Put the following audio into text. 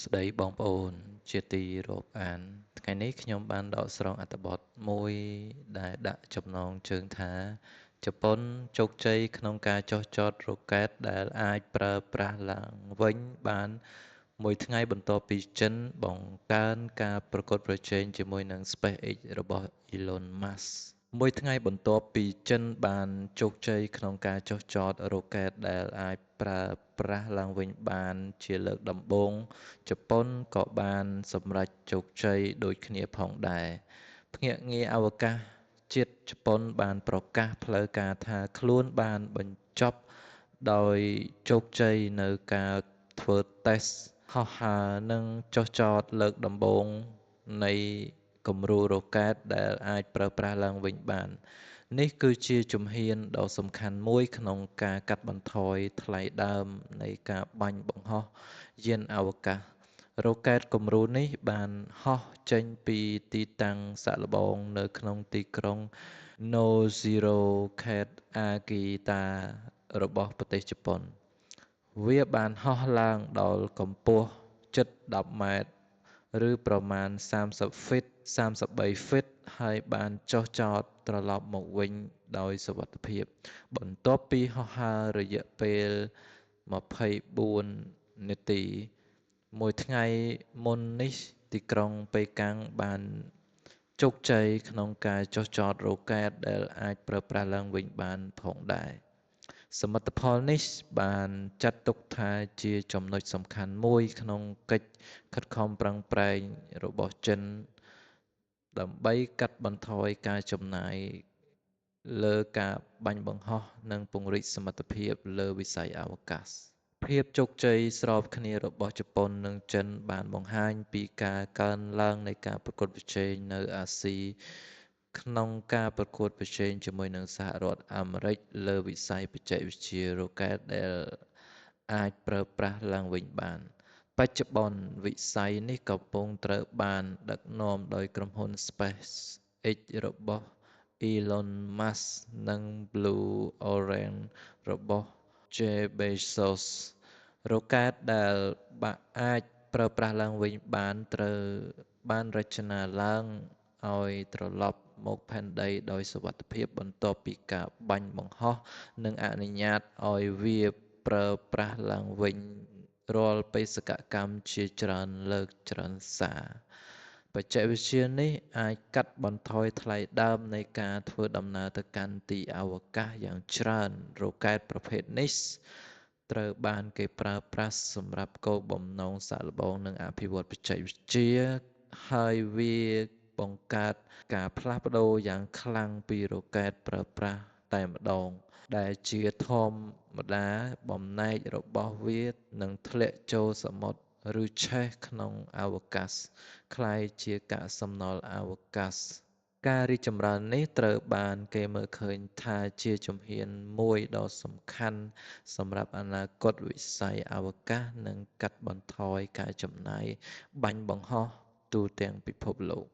ស្ដីបងប្អូនជាទីរាប់អានថ្ងៃនេះខ្ញុំបានដកស្រង់អត្ថបទមួយដែលដាក់ចំណងជើងថាជប៉ុនជោគជ័យក្នុងការចុះចតរ៉ុកែតដែលអាចប្រើប្រាស់ឡើងវិញបានមួយថ្ងៃបន្ទាប់ពីចិនបង្កើនការប្រកួតប្រជែងជាមួយនឹង SpaceX របស់ Elon Musk មួយថ្ងៃបន្ទាប់ពីចិនបានជោគជ័យក្នុងការចុះចតរ៉ុកែតដែលអាចប្រើប្រាស់ឡើងវិញបានជាលើកដំបូងជប៉ុនក៏បានសម្រេចជោគជ័យដូចគ្នាផងដែរភ្នាក់ងារអវកាសជាតិជប៉ុនបានប្រកាសផ្លូវការថាខ្លួនបានបញ្ចប់ដោយជោគជ័យនៅការធ្វើតេស្តហោះហើរនិងចុះចតលើកដំបូងនៃគំរូរ៉ុកែតដែលអាចប្រើប្រាស់ឡើងវិញបាននេះគឺជាជំហានដ៏សំខាន់មួយក្នុងការកាត់បន្ថយថ្លៃដើមនៃការបាញ់បង្ហោះយានអវកាសរ៉ុកែតគំរូនេះបានហោះចេញពីទីតាំងសាកល្បងនៅក្នុងទីក្រុង Nozoiro ខេត្តអាគីតារបស់ប្រទេសជប៉ុនវាបានហោះឡើងដល់កម្ពស់ជិត10ម៉ែត្រឬប្រមាណ30ហ្វីត33ហ្វីតហើយបានចុះចតត្រឡប់មកវិញដោយសុវត្ថិភាពបន្ទាប់ពីហោះហើររយៈពេល24នាទីមួយថ្ងៃមុននេះទីក្រុងប៉េកាំងបានជោគជ័យក្នុងការចុះចតរ៉ុកែតដែលអាចប្រើប្រាស់ឡើងវិញបានផងដែរសមិទ្ធផលនេះបានចាត់ទុកថាជាចំណុចសំខាន់មួយក្នុងកិច្ចខិតខំប្រឹងប្រែងរបស់ចិនដើម្បីកាត់បន្ថយការចំណាយលើការបាញ់បង្ហោះនិងពង្រីកសមត្ថភាពលើវិស័យអវកាសភាពជោគជ័យស្របគ្នារបស់ជប៉ុននិងចិនបានបង្ហាញពីការកើនឡើងនៃការប្រកួតប្រជែងនៅអាស៊ីក្នុងការប្រកួតប្រជែងជាមួយនឹងសហរដ្ឋអាមេរិកលើវិស័យបច្ចេកវិទ្យារ៉ុកែតដែលអាចប្រើប្រាស់ឡើងវិញបានបច្ចុប្បន្នវិស័យនេះកំពុងត្រូវបានដឹកនាំដោយក្រុមហ៊ុន SpaceX របស់ Elon Musk និង Blue Origin របស់ Jeff Bezos រ៉ុកែតដែលអាចប្រើប្រាស់ឡើងវិញបានត្រូវបានរចនាឡើងឲ្យត្រឡប់មកផែនដីដោយសុវត្ថិភាពបន្ទាប់ពីការបាញ់បង្ហោះនិងអនុញ្ញាតឲ្យវាប្រើប្រាស់ឡើងវិញរាល់បេសកកម្មជាច្រើនលើកច្រើនសា បច្ចេកវិទ្យានេះអាចកាត់បន្ថយថ្លៃដើមនៃការធ្វើដំណើរទៅកាន់ទីអវកាសយ៉ាងច្រើនរ៉ុកែតប្រភេទនេះត្រូវបានគេប្រើប្រាស់សម្រាប់គោលបំណងសាកល្បងនិងអភិវឌ្ឍបច្ចេកវិទ្យាហើយវាបង្កើតការផ្លាស់ប្ដូរយ៉ាងខ្លាំងពីរ៉ុកែតប្រើប្រាស់តែម្ដងដែលជាធម្មតាបំណែករបស់វានឹងធ្លាក់ចូលសមុទ្រឬឆេះក្នុងអវកាសក្លាយជាកាកសំណល់អវកាសការរីកចម្រើននេះត្រូវបានគេមើលឃើញថាជាជំហានមួយដ៏សំខាន់សម្រាប់អនាគតវិស័យអវកាសនិងកាត់បន្ថយការចំណាយបាញ់បង្ហោះទូទាំងពិភពលោក